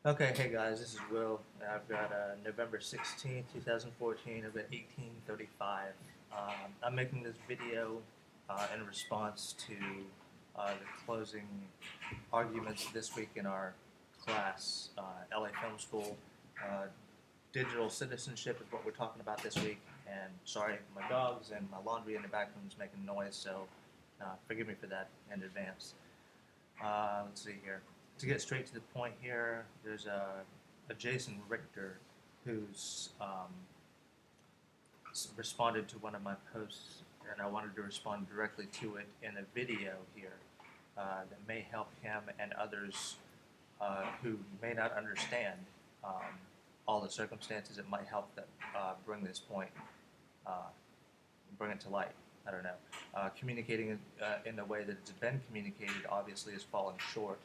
Okay, hey guys, this is Will. I've got November 16th, 2014. I've got 1835. I'm making this video in response to the closing arguments this week in our class, LA Film School. Uh, Digital citizenship is what we're talking about this week. And sorry, my dogs and my laundry in the back room is making noise, so forgive me for that in advance. Let's see here. To get straight to the point here, there's a Jason Richter who's responded to one of my posts, and I wanted to respond directly to it in a video here that may help him and others who may not understand all the circumstances. It might help them bring this point, uh, bring it to light. I don't know. Communicating in the way that it's been communicated obviously has fallen short,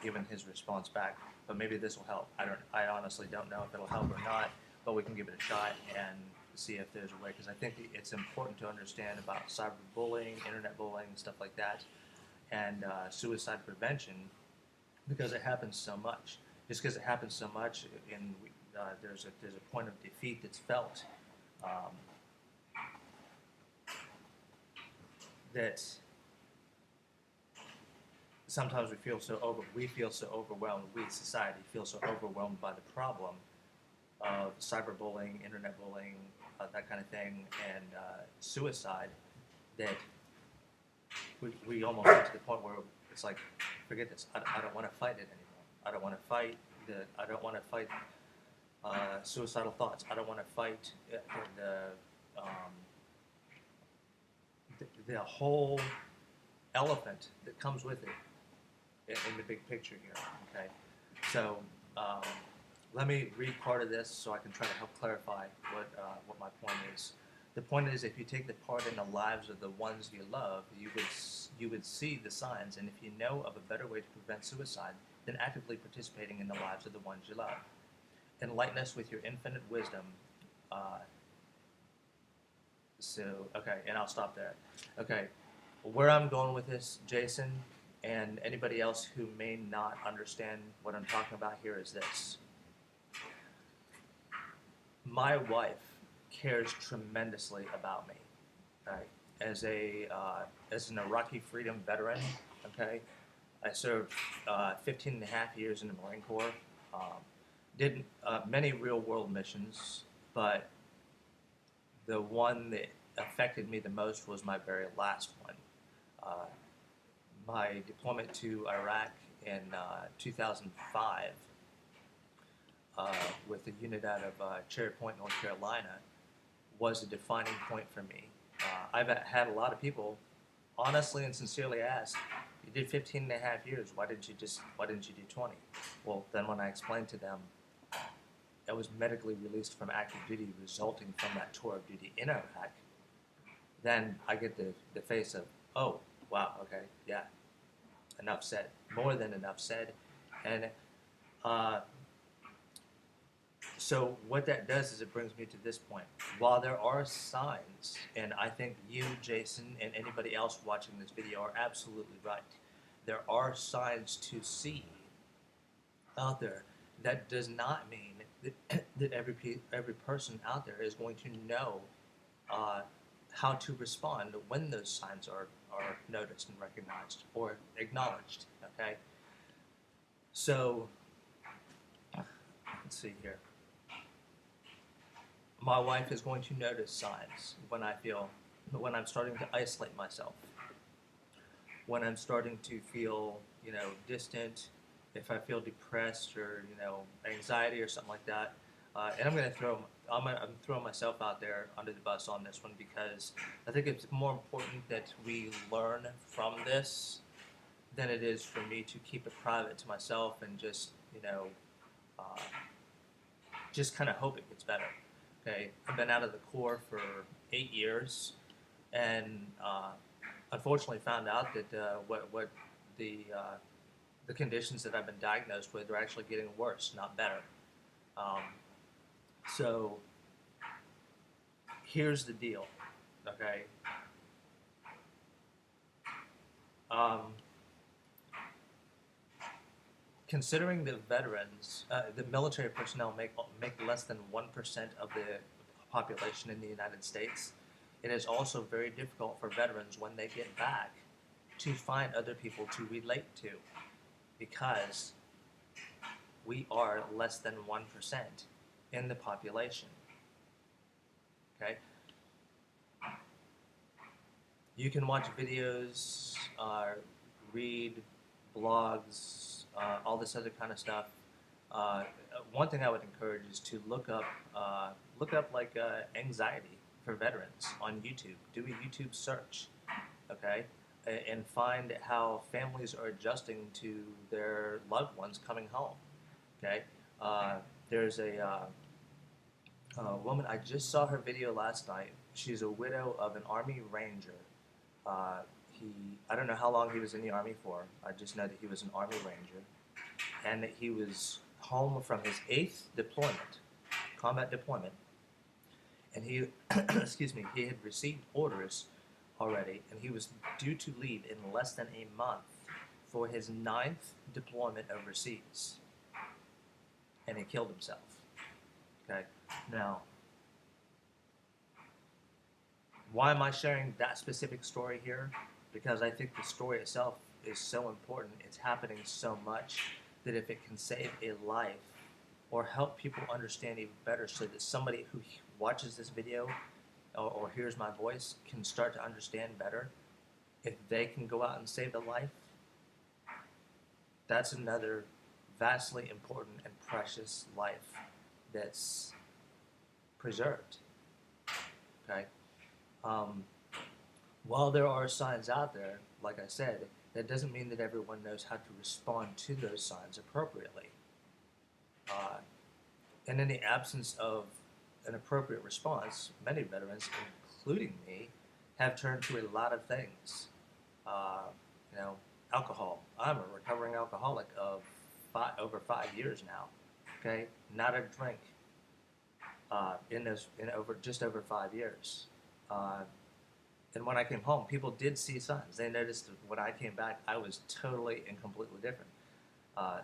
given his response back. But maybe this will help. I honestly don't know if it'll help or not. But we can give it a shot and see if there's a way. Because I think it's important to understand about cyberbullying, internet bullying, stuff like that, and suicide prevention, because it happens so much. Just because it happens so much, and there's a point of defeat that's felt. Um, that sometimes we feel so overwhelmed. We society feel so overwhelmed by the problem of cyberbullying, internet bullying, that kind of thing, and suicide that we almost get to the point where it's like, forget this. I don't want to fight it anymore. I don't want to fight I don't want to fight suicidal thoughts. I don't want to fight um, the whole elephant that comes with it in the big picture here. Okay, so um, let me read part of this so I can try to help clarify what my point is. The point is, if you take the part in the lives of the ones you love, you would see the signs, and if you know of a better way to prevent suicide than actively participating in the lives of the ones you love, enlighten us with your infinite wisdom. Uh, okay, and I'll stop there. Okay, where I'm going with this, Jason, and anybody else who may not understand what I'm talking about here is this. My wife cares tremendously about me. Right? As an Iraqi freedom veteran, okay, I served 15 and a half years in the Marine Corps. Um, did many real world missions, but the one that affected me the most was my very last one. Uh, my deployment to Iraq in 2005 uh, with a unit out of Cherry Point, North Carolina, was a defining point for me. I've had a lot of people honestly and sincerely ask, you did 15 and a half years, why didn't you do 20? Well, then when I explained to them I was medically released from active duty resulting from that tour of duty in Iraq, then I get the face of, oh, wow, okay, yeah, enough said, more than enough said. And uh, so what that does is it brings me to this point. While there are signs, and I think you, Jason, and anybody else watching this video are absolutely right, there are signs to see out there. That does not mean that every person out there is going to know uh, how to respond when those signs are noticed and recognized or acknowledged. Okay, so let's see here. My wife is going to notice signs when I'm starting to isolate myself, when I'm starting to feel, distant, if I feel depressed or, anxiety or something like that. And I'm throwing myself out there under the bus on this one because I think it's more important that we learn from this than it is for me to keep it private to myself and uh, just kind of hope it gets better. Okay, I've been out of the Corps for 8 years, and unfortunately found out that what the conditions that I've been diagnosed with are actually getting worse, not better. Um, so here's the deal, okay? Um, considering the veterans, the military personnel make less than 1% of the population in the United States, it is also very difficult for veterans when they get back to find other people to relate to, because we are less than 1% in the population. Okay? You can watch videos, read blogs, all this other kind of stuff. One thing I would encourage is to look up like anxiety for veterans on YouTube. Do a YouTube search, okay, and find how families are adjusting to their loved ones coming home. Okay, there's a woman. I just saw her video last night. She's a widow of an Army Ranger. Uh, I don't know how long he was in the Army for. I just know that he was an Army Ranger, and that he was home from his 8th deployment, combat deployment, and he, excuse me, he had received orders already, and he was due to leave in less than a month for his 9th deployment overseas, and he killed himself. Okay, now, why am I sharing that specific story here? Because I think the story itself is so important. It's happening so much that if it can save a life or help people understand even better, so that somebody who watches this video or hears my voice can start to understand better, if they can go out and save a life, that's another vastly important and precious life that's preserved. Okay? While there are signs out there, like I said, that doesn't mean that everyone knows how to respond to those signs appropriately. And in the absence of an appropriate response, many veterans, including me, have turned to a lot of things. Alcohol. I'm a recovering alcoholic of over 5 years now. Okay, not a drink in just over 5 years. And when I came home, people did see signs. They noticed that when I came back, I was totally and completely different.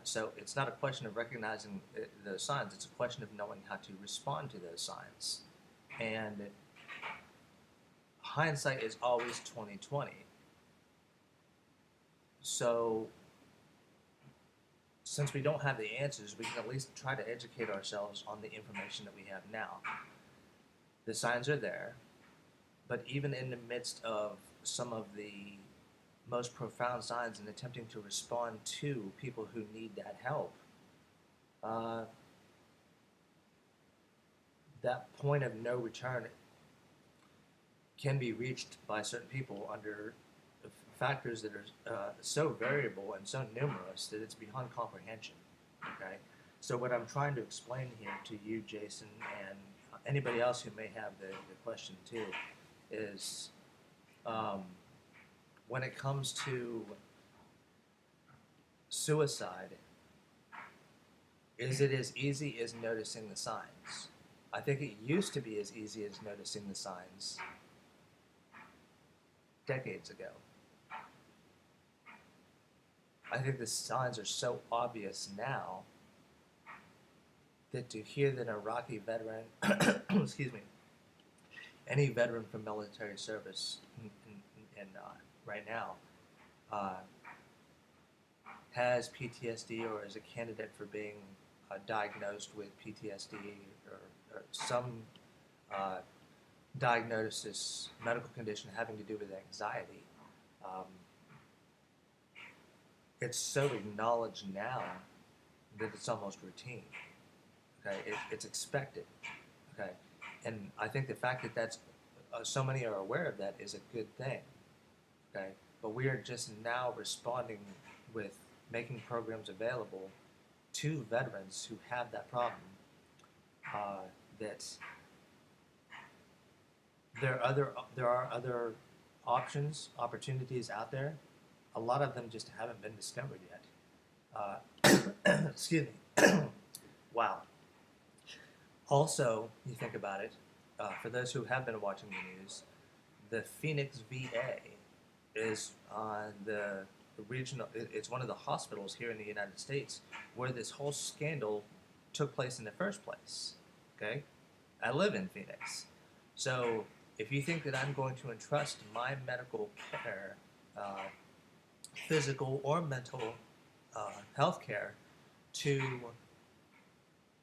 So it's not a question of recognizing those signs. It's a question of knowing how to respond to those signs. And hindsight is always 20/20. So since we don't have the answers, we can at least try to educate ourselves on the information that we have now. The signs are there. But even in the midst of some of the most profound signs and attempting to respond to people who need that help, that point of no return can be reached by certain people under factors that are so variable and so numerous that it's beyond comprehension. Okay? So what I'm trying to explain here to you, Jason, and anybody else who may have the question too, is when it comes to suicide, is it as easy as noticing the signs? I think it used to be as easy as noticing the signs decades ago. I think the signs are so obvious now that to hear that an Iraqi veteran, excuse me, any veteran from military service right now has PTSD or is a candidate for being diagnosed with PTSD or some diagnosis, medical condition having to do with anxiety. It's so acknowledged now that it's almost routine. Okay, it's expected. Okay. And I think the fact that that's so many are aware of that is a good thing. Okay, but we are just now responding with making programs available to veterans who have that problem. That there are other options, opportunities out there. A lot of them just haven't been discovered yet. Excuse me. Wow. Also, you think about it, for those who have been watching the news, the Phoenix VA is on the It's one of the hospitals here in the United States where this whole scandal took place in the first place. Okay, I live in Phoenix, so if you think that I'm going to entrust my medical care, uh, physical or mental health care, to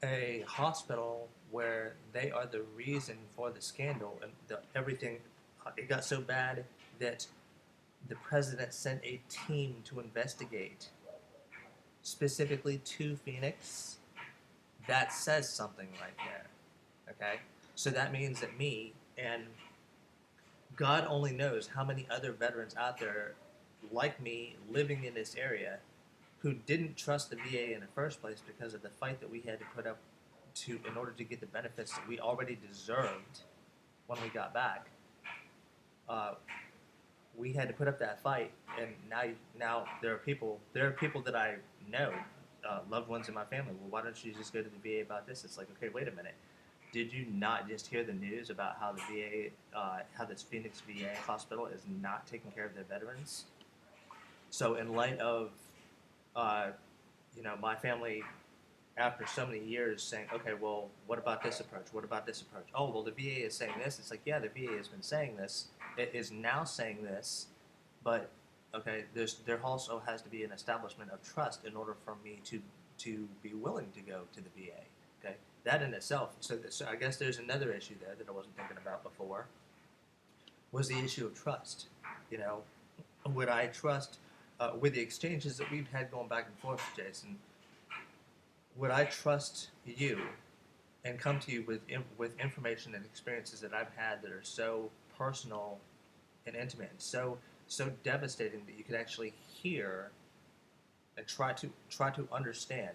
a hospital where they are the reason for the scandal and everything, it got so bad that the president sent a team to investigate specifically to Phoenix, that says something right there. Okay? So that means that me and God only knows how many other veterans out there like me living in this area who didn't trust the VA in the first place because of the fight that we had to put up to in order to get the benefits that we already deserved when we got back. Uh, we had to put up that fight, and now there are people that I know, loved ones in my family. Well, why don't you just go to the VA about this? It's like, okay, wait a minute. Did you not just hear the news about how the VA, how this Phoenix VA hospital is not taking care of their veterans? So, in light of, uh, my family, after so many years, saying, okay, well, what about this approach? What about this approach? Oh, well, the VA is saying this. It's like, yeah, the VA has been saying this. It is now saying this, but okay, there also has to be an establishment of trust in order for me to be willing to go to the VA. Okay, that in itself. So I guess there's another issue there that I wasn't thinking about before. Was the issue of trust? You know, would I trust with the exchanges that we've had going back and forth, Jason? Would I trust you and come to you with information and experiences that I've had that are so personal and intimate, and so devastating that you could actually hear and try to understand,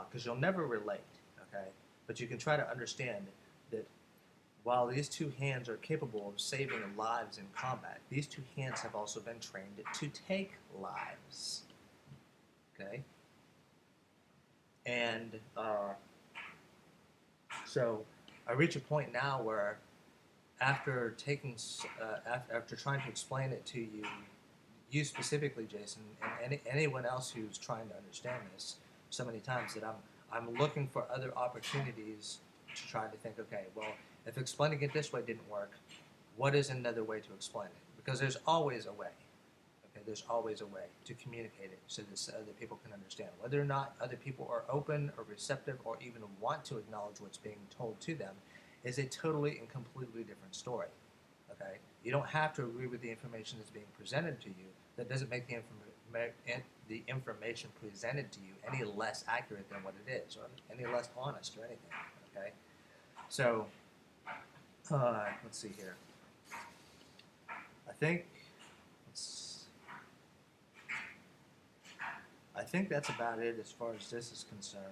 because you'll never relate, okay? But you can try to understand that while these two hands are capable of saving lives in combat, these two hands have also been trained to take lives, okay? And so I reach a point now where after after trying to explain it to you, you specifically, Jason, and anyone else who's trying to understand this so many times, that I'm looking for other opportunities to try to think, okay, well, if explaining it this way didn't work, what is another way to explain it? Because there's always a way. Okay, there's always a way to communicate it so that other people can understand. Whether or not other people are open or receptive or even want to acknowledge what's being told to them is a totally and completely different story. Okay, you don't have to agree with the information that's being presented to you. That doesn't make the information presented to you any less accurate than what it is, or any less honest, or anything. Okay, so let's see here. I think that's about it as far as this is concerned.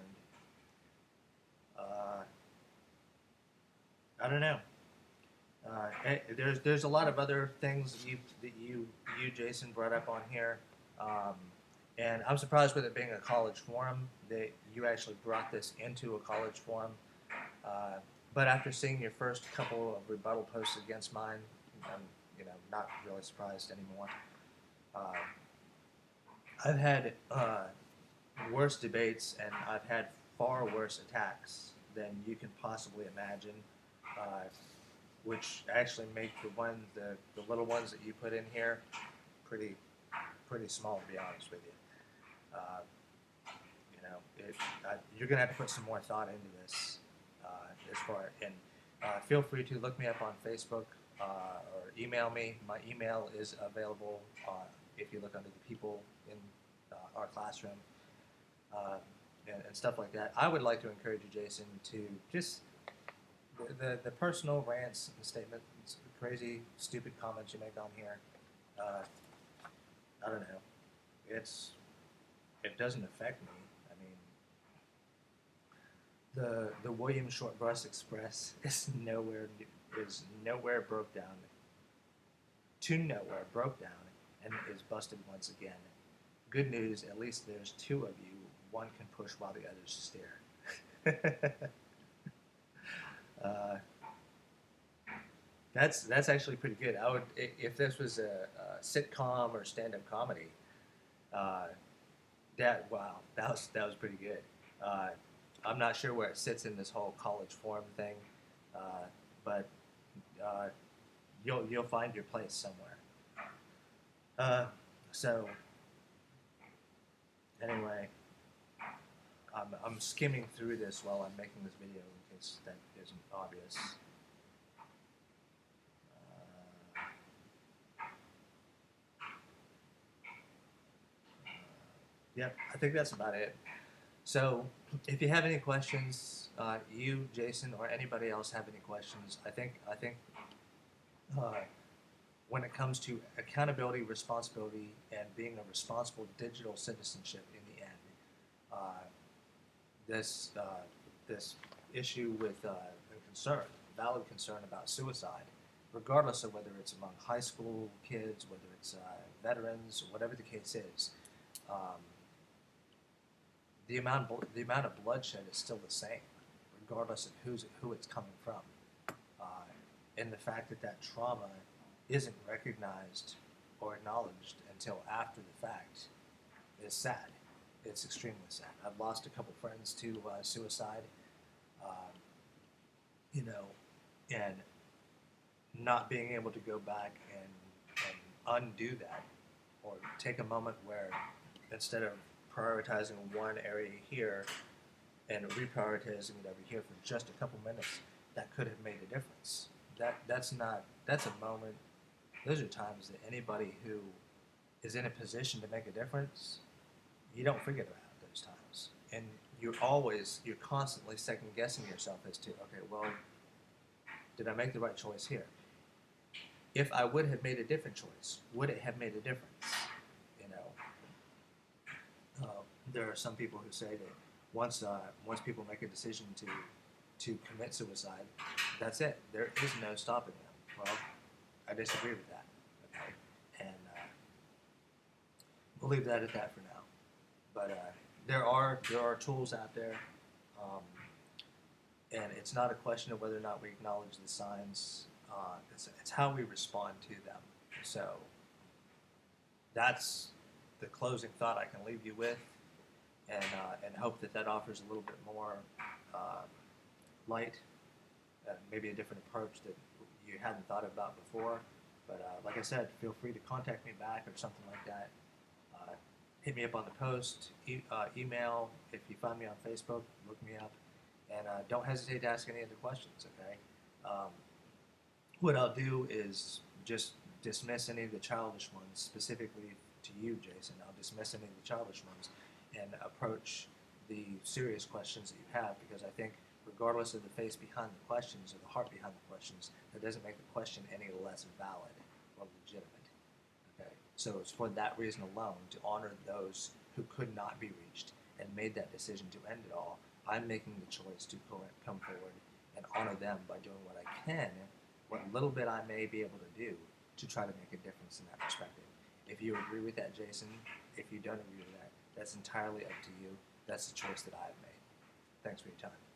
I don't know. There's a lot of other things that you Jason brought up on here, and I'm surprised with it being a college forum that you actually brought this into a college forum. But after seeing your first couple of rebuttal posts against mine, I'm not really surprised anymore. I've had worse debates, and I've had far worse attacks than you can possibly imagine, which actually make the little ones that you put in here pretty small, to be honest with you. You're gonna have to put some more thought into this as far, and feel free to look me up on Facebook or email me. My email is available if you look under the people in our classroom and stuff like that. I would like to encourage you, Jason, to just the personal rants and statements, crazy, stupid comments you make on here. I don't know. It doesn't affect me. I mean, the William Short Bus Express is nowhere broke down and is busted once again. Good news, at least there's two of you. One can push while the others stare. That's actually pretty good. I would, if this was a sitcom or stand-up comedy, Uh, wow, that was pretty good. Uh, I'm not sure where it sits in this whole college forum thing, uh, but uh, you'll find your place somewhere. Uh, so anyway, I'm skimming through this while I'm making this video in case that isn't obvious. Yep, I think that's about it. So, if you have any questions, you, Jason, or anybody else have any questions, I think uh, when it comes to accountability, responsibility, and being a responsible digital citizenship in the end, uh, this this issue with concern, valid concern about suicide, regardless of whether it's among high school kids, whether it's veterans, or whatever the case is. Um, the amount of bloodshed is still the same, regardless of who it's coming from, uh, and the fact that that trauma isn't recognized or acknowledged until after the fact is sad. It's extremely sad. I've lost a couple friends to suicide, um, you know, and not being able to go back and undo that, or take a moment where instead of prioritizing one area here and reprioritizing it over here for just a couple minutes, that could have made a difference. That's a moment. Those are times that anybody who is in a position to make a difference, you don't forget about those times, and you're constantly second guessing yourself as to, okay, well, did I make the right choice here? If I would have made a different choice, would it have made a difference? You know, there are some people who say that once people make a decision to commit suicide, that's it. There is no stopping them. Well, I disagree with that. Okay, and we'll leave that at that for now. But there are tools out there, um, and it's not a question of whether or not we acknowledge the signs. It's how we respond to them. So that's the closing thought I can leave you with, and hope that that offers a little bit more uh, light, maybe a different approach that you hadn't thought about before. But like I said, feel free to contact me back or something like that. Uh, Hit me up on the post, email. If you find me on Facebook, look me up, and don't hesitate to ask any other questions. Okay. Um, what I'll do is just dismiss any of the childish ones, specifically to you, Jason. I'll dismiss any of the childish ones and approach the serious questions that you have, because I think, regardless of the face behind the questions or the heart behind the questions, that doesn't make the question any less valid or legitimate. Okay, so it's for that reason alone, to honor those who could not be reached and made that decision to end it all. I'm making the choice to come forward and honor them by doing what I can, what little bit I may be able to do to try to make a difference in that perspective. If you agree with that, Jason, if you don't agree with that, that's entirely up to you. That's the choice that I've made. Thanks for your time.